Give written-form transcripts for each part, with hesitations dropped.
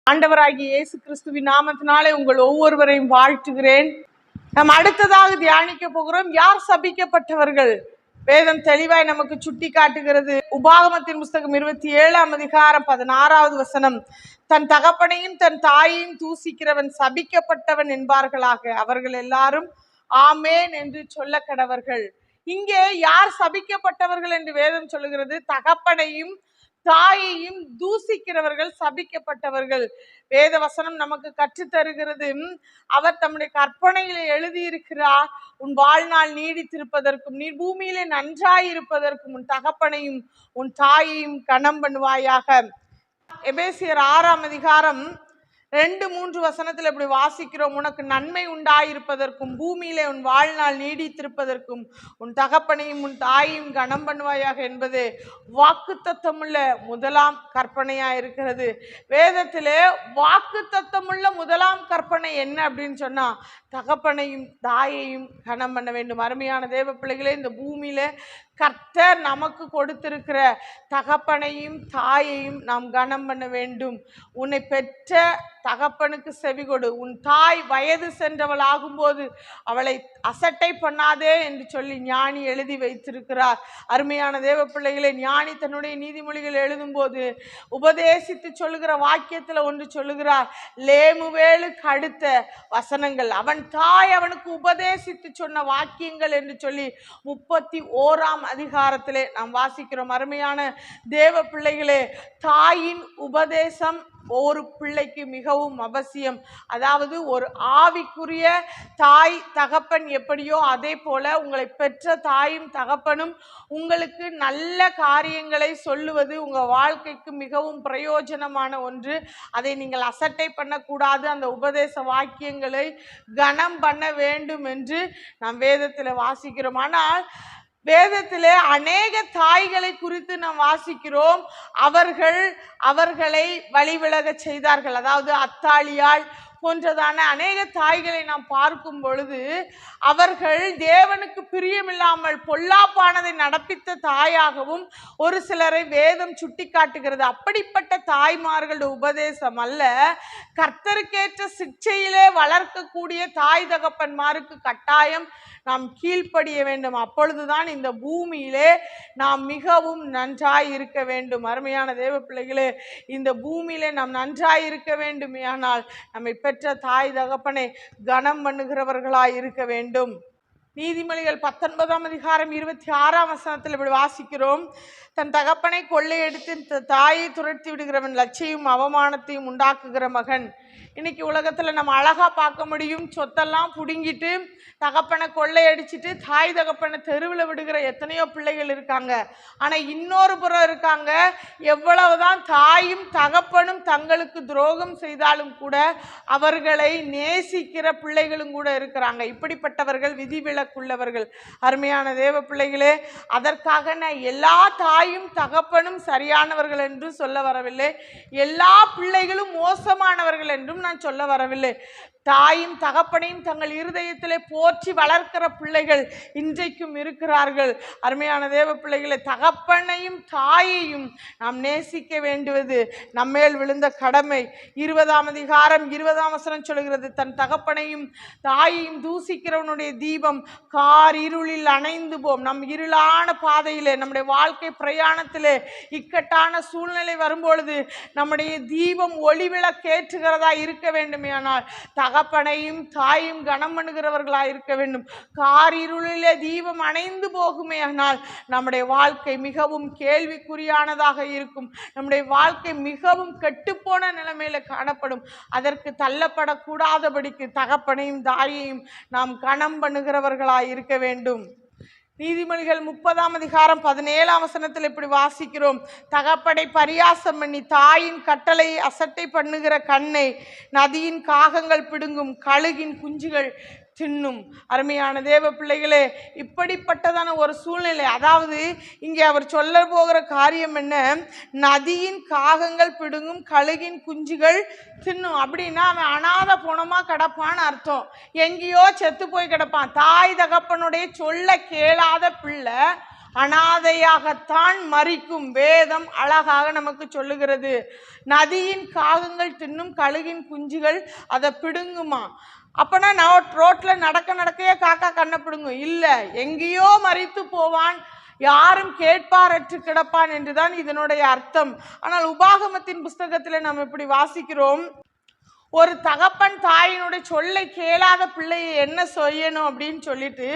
ஆண்டவராகிய இயேசு கிறிஸ்துவின் நாமத்தினாலே உங்கள் ஒவ்வொருவரையும் வாழ்த்துகிறேன். நாம் அடுத்ததாக தியானிக்க போகிறோம், யார் சபிக்கப்பட்டவர்கள். வேதம் தெளிவாய் நமக்கு சுட்டி காட்டுகிறது. உபாகமத்தின் புஸ்தகம் 27ஆம் அதிகாரம் 16வது வசனம், தன் தகப்பனையும் தன் தாயையும் தூசிக்கிறவன் சபிக்கப்பட்டவன் என்பார்களாக, அவர்கள் எல்லாரும் ஆமேன் என்று சொல்ல கடவர்கள். இங்கே யார் சபிக்கப்பட்டவர்கள் என்று வேதம் சொல்லுகிறது? தகப்பனையும் தாயையும் தூசிக்கிறவர்கள் சபிக்கப்பட்டவர்கள். வேத வசனம் நமக்கு கற்றுத்தருகிறது, அவர் தம்முடைய கற்பனையில எழுதியிருக்கிறார், உன் வாழ்நாள் நீடித்திருப்பதற்கும் நீ பூமியிலே நன்றாயிருப்பதற்கும் உன் தகப்பனையும் உன் தாயையும் கனம் பண்ணுவாயாக. எபேசியர் 6ஆம் அதிகாரம் 2-3 வசனத்தில் இப்படி வாசிக்கிறோம், உனக்கு நன்மை உண்டாயிருப்பதற்கும் பூமியிலே உன் வாழ்நாள் நீடித்திருப்பதற்கும் உன் தகப்பனையும் உன் தாயையும் கனம் பண்ணுவாயாக என்பது வாக்குத்தத்தமுள்ள முதலாம் கற்பனையா இருக்கிறது. வேதத்திலே வாக்குத்தத்தமுள்ள முதலாம் கற்பனை என்ன அப்படின்னு சொன்னா, தகப்பனையும் தாயையும் கனம் பண்ண வேண்டும். அருமையான தேவ பிள்ளைகளே, இந்த பூமியில கர்த்தர் நமக்கு கொடுத்திருக்கிற தகப்பனையும் தாயையும் நாம் கனம் பண்ண வேண்டும். உன்னை பெற்ற தகப்பனுக்கு செவி கொடு. உன் தாய் வயது சென்றவள் ஆகும்போது அவளை அசட்டை பண்ணாதே என்று சொல்லி ஞானி எழுதி வைத்திருக்கிறார். அருமையான தேவ பிள்ளைகளை, ஞானி தன்னுடைய நீதிமொழிகள் எழுதும் போது உபதேசித்து சொல்லுகிற வாக்கியத்துல ஒன்று சொல்லுகிறார், லேமுவேலுக்கு அடுத்த வசனங்கள் அவன் தாய் அவனுக்கு உபதேசித்து சொன்ன வாக்கியங்கள் என்று சொல்லி 31ஆம் அதிகாரத்திலே நாம் வாசிக்கிறோம். அருமையான தேவ பிள்ளைகளே, தாயின் உபதேசம் ஒரு பிள்ளைக்கு மிகவும் அவசியம். அதாவது ஒரு ஆவிக்குரிய தாய் தகப்பன் எப்படியோ அதே போல உங்களை பெற்ற தாயும் தகப்பனும் உங்களுக்கு நல்ல காரியங்களை சொல்லுவது உங்க வாழ்க்கைக்கு மிகவும் பிரயோஜனமான ஒன்று. அதை நீங்கள் அசட்டை பண்ணக்கூடாது. அந்த உபதேச வாக்கியங்களை கனம் பண்ண வேண்டும் என்று நாம் வேதத்தில் வாசிக்கிறோம். ஆனால் வேதத்திலே அநேக தாய்களை குறித்து நாம் வாசிக்கிறோம், அவர்களை வழிவிலக செய்தார்கள். அதாவது அத்தாளியாள் போன்றதான அநேக தாய்களை நாம் பார்க்கும் பொழுது அவர்கள் தேவனுக்கு பிரியமில்லாமல் பொல்லாப்பானதை நடப்பித்த தாயாகவும் ஒரு சிலரை வேதம் சுட்டி காட்டுகிறது. அப்படிப்பட்ட தாய்மார்களுடைய உபதேசம் அல்ல, கர்த்தருக்கேற்ற சிக்ஷையிலே வளர்க்கக்கூடிய தாய் தகப்பன்மாருக்கு கட்டாயம் நாம் கீழ்ப்படிய வேண்டும். அப்பொழுதுதான் இந்த பூமியிலே நாம் மிகவும் நன்றாய் இருக்க வேண்டும். அருமையான தேவ பிள்ளைகளே, இந்த பூமியிலே நாம் நன்றாய் இருக்க வேண்டும், ஆனால் நம்மை பெற்ற தாய் தகப்பனை கனம் பண்ணுகிறவர்களாய் இருக்க வேண்டும். நீதிமொழிகள் 19ஆம் அதிகாரம் 26ஆம் வசனத்தில் இப்படி வாசிக்கிறோம், தன் தகப்பனை கொள்ளையடித்து தாயை துரத்தி விடுகிறவன் லட்சியும் அவமானத்தையும் உண்டாக்குகிற மகன். இன்னைக்கு உலகத்துல நம்ம அழகா பார்க்க முடியும், சொத்தெல்லாம் புடுங்கிட்டு தகப்பனை கொள்ளையடிச்சிட்டு தாய் தகப்பனை தெருவில் விடுகிற எத்தனையோ பிள்ளைகள் இருக்காங்க. ஆனா இன்னொரு புறம் இருக்காங்க, எவ்வளவுதான் தாயும் தகப்பனும் தங்களுக்கு துரோகம் செய்தாலும் கூட அவர்களை நேசிக்கிற பிள்ளைகளும் கூட இருக்கிறாங்க. இப்படிப்பட்டவர்கள் விதிவிலக்குள்ளவர்கள். அருமையான தேவ பிள்ளைகளே, அதற்காக நான் எல்லா தாயும் தகப்பனும் சரியானவர்கள் என்று சொல்ல வரவில்லை, எல்லா பிள்ளைகளும் மோசமானவர்கள் என்றும் நான் சொல்ல வரவில்லை. தாயும் தகப்பனையும் தங்கள் இருதயத்திலே போற்றி வளர்க்கிற பிள்ளைகள் இன்றைக்கும் இருக்கிறார்கள். அருமையான தேவ பிள்ளைகளை, தகப்பனையும் தாயையும் நாம் நேசிக்க வேண்டுவது நம்மேல் விழுந்த கடமை. 20ஆம் அதிகாரம் 20ஆம் வசனம் சொல்கிறது, தன் தகப்பனையும் தாயையும் தூசிக்கிறவனுடைய தீபம் கார் இருளில் அணைந்து போம். நம் இருளான பாதையிலே, நம்முடைய வாழ்க்கை பிரயாணத்திலே இக்கட்டான சூழ்நிலை வரும்பொழுது நம்முடைய தீபம் ஒளிவிளக்கேற்றுகிறதா இருக்க வேண்டுமே, ஆனால் தகப்பனையும் தாயும் கனம் பண்ணுகிறவர்களாக இருக்க வேண்டும். கார் இருளிலே தீபம் அணைந்து போகுமே, ஆனால் நம்முடைய வாழ்க்கை மிகவும் கேள்விக்குறியானதாக இருக்கும். நம்முடைய வாழ்க்கை மிகவும் கெட்டுப்போன நிலைமையில காணப்படும். அதற்கு தள்ளப்படக்கூடாதபடிக்கு தகப்பனையும் தாயையும் நாம் கனம் பண்ணுகிறவர்களாக இருக்க வேண்டும். நீதிமொழிகள் 30ஆம் அதிகாரம் 17ஆம் வசனத்தில் இப்படி வாசிக்கிறோம், தகப்பனை பரியாசம் பண்ணி தாயின் கட்டளை அசட்டை பண்ணுகிற கண்ணை நதியின் காகங்கள் பிடுங்கும், கழுகின் குஞ்சுகள் தின்னும். அருமையான தேவ பிள்ளைகளே, இப்படிப்பட்டதான ஒரு சூழ்நிலை. அதாவது இங்கே அவர் சொல்ல போகிற காரியம் என்ன, நதியின் காகங்கள் பிடுங்கும், கழுகின் குஞ்சுகள் தின்னும். அப்படின்னா அவன் அனாத போனமா கிடப்பான்னு அர்த்தம். எங்கேயோ செத்து போய் கிடப்பான். தாய் தகப்பனுடைய சொல்ல கேளாத பிள்ளை அனாதையாகத்தான் மரிக்கும். வேதம் அழகாக நமக்கு சொல்லுகிறது. நதியின் காகங்கள் தின்னும், கழுகின் குஞ்சுகள் அதை பிடுங்குமா. அப்பனா நான் ரோட்ல நடக்கையே காக்கா கண்ணை பிடுங்கும் இல்ல, எங்கேயோ மரித்து போவான், யாரும் கேட்பாரற்று கிடப்பான் என்றுதான் இதனுடைய அர்த்தம். ஆனால் உபாகமத்தின் புஸ்தகத்தில் நாம் இப்படி வாசிக்கிறோம், ஒரு தகப்பன் தாயினுடைய சொல்லை கேளாத பிள்ளையை என்ன செய்யணும் அப்படின்னு சொல்லிட்டு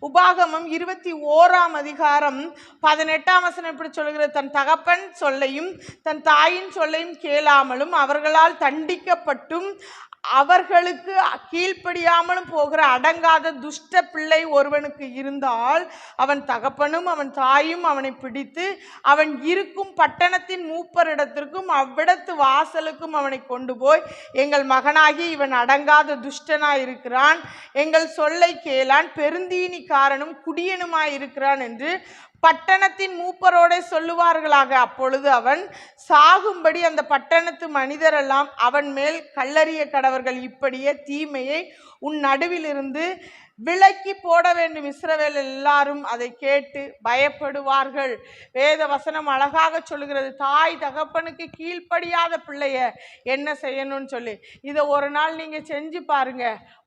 உபாகமம் 21ஆம் அதிகாரம் 18ஆம் வசனம் இப்படி சொல்கிறது, தன் தகப்பன் சொல்லையும் தன் தாயின் சொல்லையும் கேளாமலும் அவர்களால் தண்டிக்கப்பட்டும் அவர்களுக்கு கீழ்ப்படியாமலும் போகிற அடங்காத துஷ்ட பிள்ளை ஒருவனுக்கு இருந்தால் அவன் தகப்பனும் அவன் தாயும் அவனை பிடித்து அவன் இருக்கும் பட்டணத்தின் மூப்பரிடத்திற்கும் அவ்விடத்து வாசலுக்கும் அவனை கொண்டு போய், எங்கள் மகனாகி இவன் அடங்காத துஷ்டனாய் இருக்கிறான், எங்கள் சொல்லை கேளான், பெருந்தீனிக்காரனும் குடியனுமாய் இருக்கிறான் என்று பட்டணத்தின் மூப்பரோட சொல்லுவார்களாக. அப்பொழுது அவன் சாகும்படி அந்த பட்டணத்து மனிதரெல்லாம் அவன் மேல் கல்லறிய கடவர்கள். இப்படியே தீமையை உன் நடுவிலிருந்து விலக்கி போட வேண்டும். இஸ்ரவேல் எல்லாரும் அதை கேட்டு பயப்படுவார்கள். வேத வசனம் அழகாக சொல்லுகிறது, தாய் தகப்பனுக்கு கீழ்ப்படியாத பிள்ளைய என்ன செய்யணும்னு சொல்லி. இதை ஒரு நாள் நீங்க செஞ்சு பாருங்க,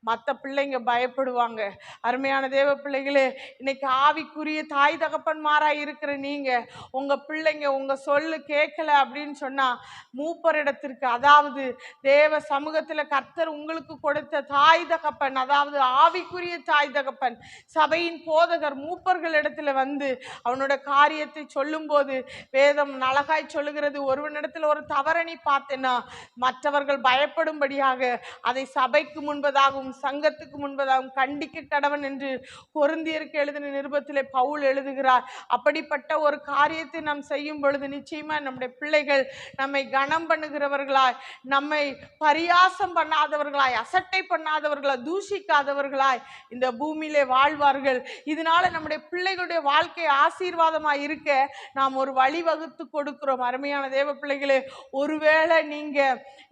மற்ற பிள்ளைங்க பயப்படுவாங்க. அருமையான தேவ பிள்ளைகளே, இன்னைக்கு ஆவிக்குரிய தாய் தகப்பன்மாராய் இருக்கிற நீங்க உங்க பிள்ளைங்க உங்க சொல்லு கேட்கல அப்படின்னு சொன்னா மூப்பரிடத்திற்கு, அதாவது தேவ சமூகத்துல கர்த்தர் உங்களுக்கு கொடுத்த தாய் தகப்பன், அதாவது ஆவிக்குரிய தாய் தகப்பன், சபையின் போதகர் மூப்பர்களிடத்துல வந்து அவனோட காரியத்தை சொல்லும் போது வேதம் அழகாய் சொல்லுகிறது, ஒருவனிடத்துல ஒரு தவறனை பார்த்தேன்னா மற்றவர்கள் பயப்படும்படியாக அதை சபைக்கு முன்பதாகவும் சங்கத்துக்கு முன்பதாகவும் கண்டிக்க கடவன் என்று கொரிந்தியருக்கு எழுதின நிருபத்திலே பவுல் எழுதுகிறார். அப்படிப்பட்ட ஒரு காரியத்தை நாம் செய்யும் பொழுது நிச்சயமா நம்முடைய பிள்ளைகள் நம்மை கனம் பண்ணுகிறவர்களாய், நம்மை பரியாசம் பண்ணாதவர்களாய், அசட்டை பண்ணாதவர்களாய், தூஷிக்காதவர்களாய் இந்த பூமியிலே வாழ்வார்கள். இதனால நம்முடைய பிள்ளைகளுடைய வாழ்க்கை ஆசீர்வாதமாய் இருக்க நாம் ஒரு வழிவகுத்து கொடுக்கிறோம். அருமையான தேவ பிள்ளைகளே, ஒருவேளை நீங்க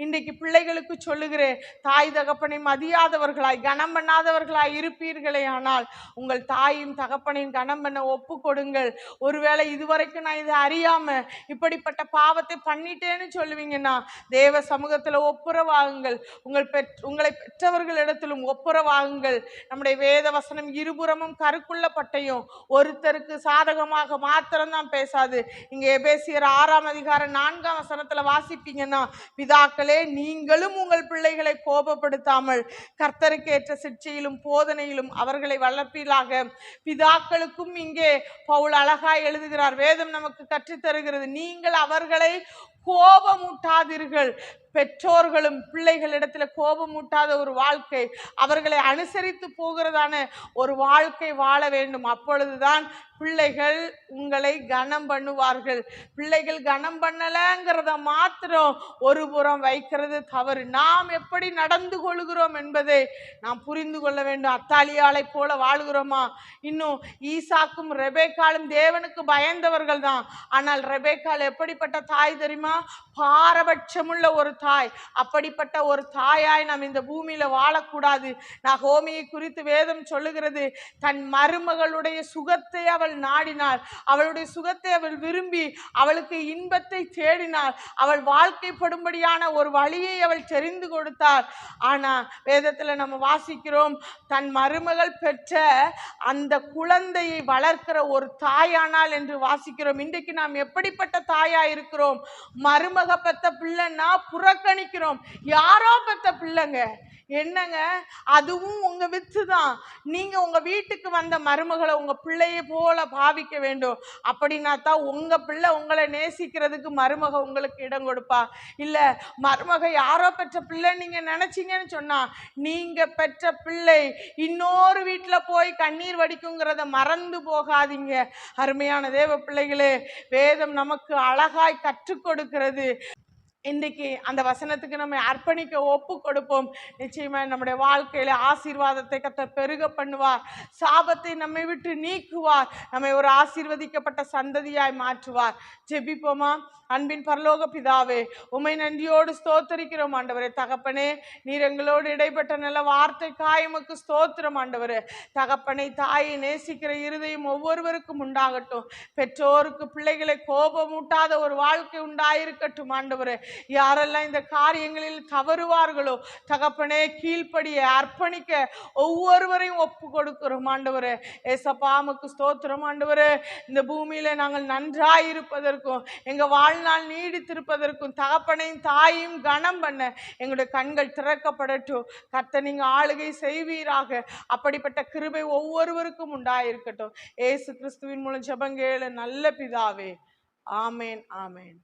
இன்றைக்கு பிள்ளைகளுக்கு சொல்லுகிறேன், தாய் தகப்பனை மதியாதவர்களாய் கனம் பண்ணாதவர்களாய் இருப்பீர்களே, ஆனால் உங்கள் தாயும் தகப்பனையும் கனம் பண்ண ஒப்பு கொடுங்கள். ஒருவேளை இதுவரைக்கும் நான் இதை அறியாம இப்படிப்பட்ட பாவத்தை பண்ணிட்டேன்னு சொல்லுவீங்கன்னா தேவ சமூகத்துல ஒப்புரவாகுங்கள். உங்களை பெற்றவர்களிடத்திலும் ஒப்புரவாகுங்கள். நம்முடைய வேத வசனம் இருபுறமும் கருக்குள்ள பட்டையும் ஒருத்தருக்கு சாதகமாக மாத்திரம்தான் பேசாது. இங்க எபேசியர் 6ஆம் அதிகாரம் 4ஆம் வசனத்துல வாசிப்பீங்கன்னா, பிதாக்களே நீங்களும் உங்கள் பிள்ளைகளை கோபப்படுத்தாமல் கர்த்தருக்கு ஏற்ற சிட்சையிலும் போதனையிலும் அவர்களை வளர்ப்பீர்களாக. பிதாக்களுக்கும் இங்கே பவுல் அழகாய் எழுதுகிறார். வேதம் நமக்கு கற்றுத்தருகிறது, நீங்கள் அவர்களை கோபமூட்டாதீர்கள். பெற்றோர்களும் பிள்ளைகளிடத்துல கோபமூட்டாத ஒரு வாழ்க்கை, அவர்களை அனுசரித்து போகிறதான ஒரு வாழ்க்கை வாழ வேண்டும். அப்பொழுதுதான் பிள்ளைகள் உங்களை கனம் பண்ணுவார்கள். பிள்ளைகள் கனம் பண்ணலங்கிறத மாத்திரம் ஒரு புறம் வைக்கிறது தவறு. நாம் எப்படி நடந்து கொள்கிறோம் என்பதை நாம் புரிந்து கொள்ள வேண்டும். அத்தாலியாளை போல வாழ்கிறோமா? இன்னும் ஈசாக்கும் ரெபேக்காலும் தேவனுக்கு பயந்தவர்கள் தான். ஆனால் ரெபேக்கால் எப்படிப்பட்ட தாய் தெரியுமா? பாரபட்சமுள்ள ஒரு தாய். அப்படிப்பட்ட ஒரு தாயாய் நாம் இந்த பூமியில வாழக்கூடாது. நகோமியை குறித்து வேதம் சொல்லுகிறது, தன் மருமகளுடைய சுகத்தை அவள் நாடினாள், அவளுடைய சுகத்தை அவள் விரும்பி அவளுக்கு இன்பத்தை தேடினாள், அவள் வாழ்க்கைப்படும்படியான ஒரு வழியை அவள் தெரிந்து கொடுத்தாள். ஆனா வேதத்துல நம்ம வாசிக்கிறோம், தன் மருமகள் பெற்ற அந்த குழந்தையை வளர்க்கிற ஒரு தாயானாள் என்று வாசிக்கிறோம். இன்றைக்கு நாம் எப்படிப்பட்ட தாயா இருக்கிறோம்? மருமக பெத்த பிள்ளைன்னா புறக்கணிக்கிறோம். யாரோ பெத்த பிள்ளைங்க, என்னங்க அதுவும் உங்க வித்து தான். நீங்க உங்க வீட்டுக்கு வந்த மருமகளை உங்க பிள்ளைய போல பாவிக்க வேண்டும். அப்படின்னா தான் உங்க பிள்ளை உங்களை நேசிக்கிறதுக்கு மருமக உங்களுக்கு இடம் கொடுப்பா. இல்ல மருமக யாரோ பெற்ற பிள்ளை நீங்க நினைச்சீங்கன்னு சொன்னா நீங்க பெற்ற பிள்ளை இன்னொரு வீட்டுல போய் கண்ணீர் வடிக்குங்கிறத மறந்து போகாதீங்க. அருமையான தேவ பிள்ளைகளே, வேதம் நமக்கு அழகாய் கற்றுக் கொடுக்கிறது. இன்றைக்கு அந்த வசனத்துக்கு நம்ம அர்ப்பணிக்க ஒப்பு கொடுப்போம். நிச்சயமா நம்முடைய வாழ்க்கையில ஆசீர்வாதத்தை கர்த்தர் பெருக பண்ணுவார். சாபத்தை நம்மை விட்டு நீக்குவார். நம்மை ஒரு ஆசீர்வதிக்கப்பட்ட சந்ததியாய் மாற்றுவார். ஜெபிப்போமா? அன்பின் பரலோக பிதாவே, உம்மை நன்றியோடு ஸ்தோத்தரிக்கிறோம் ஆண்டவரே. தகப்பனே, நீர் எங்களோடு இடைப்பட்ட நல்ல வார்த்தைக்காய் உமக்கு ஸ்தோத்திரம் ஆண்டவரே. தகப்பனை தாயை நேசிக்கிற இருதயம் ஒவ்வொருவருக்கும் உண்டாகட்டும். பெற்றோருக்கு பிள்ளைகளை கோபமூட்டாத ஒரு வாழ்க்கை உண்டாயிருக்கட்டும் ஆண்டவரே. யாரெல்லாம் இந்த காரியங்களில் தவறுவார்களோ தகப்பனே, கீழ்ப்படிய அர்ப்பணிக்க ஒவ்வொருவரையும் ஒப்பு கொடுக்கிறோம் ஆண்டவரே. ஏசப்பா, உமக்கு ஸ்தோத்திரம் ஆண்டவரே. இந்த பூமியில நாங்கள் நன்றாயிருப்பதற்கும் எங்க வாழ்நாள் நீடித்திருப்பதற்கும் தகப்பனையும் தாயும் கனம் பண்ண எங்களுடைய கண்கள் திறக்கப்படட்டும். கர்த்தர் நீங்க ஆளுகை செய்வீராக. அப்படிப்பட்ட கிருபை ஒவ்வொருவருக்கும் உண்டாயிருக்கட்டும். ஏசு கிறிஸ்துவின் மூலம் ஜெபங்கேள நல்ல பிதாவே. ஆமேன், ஆமேன்.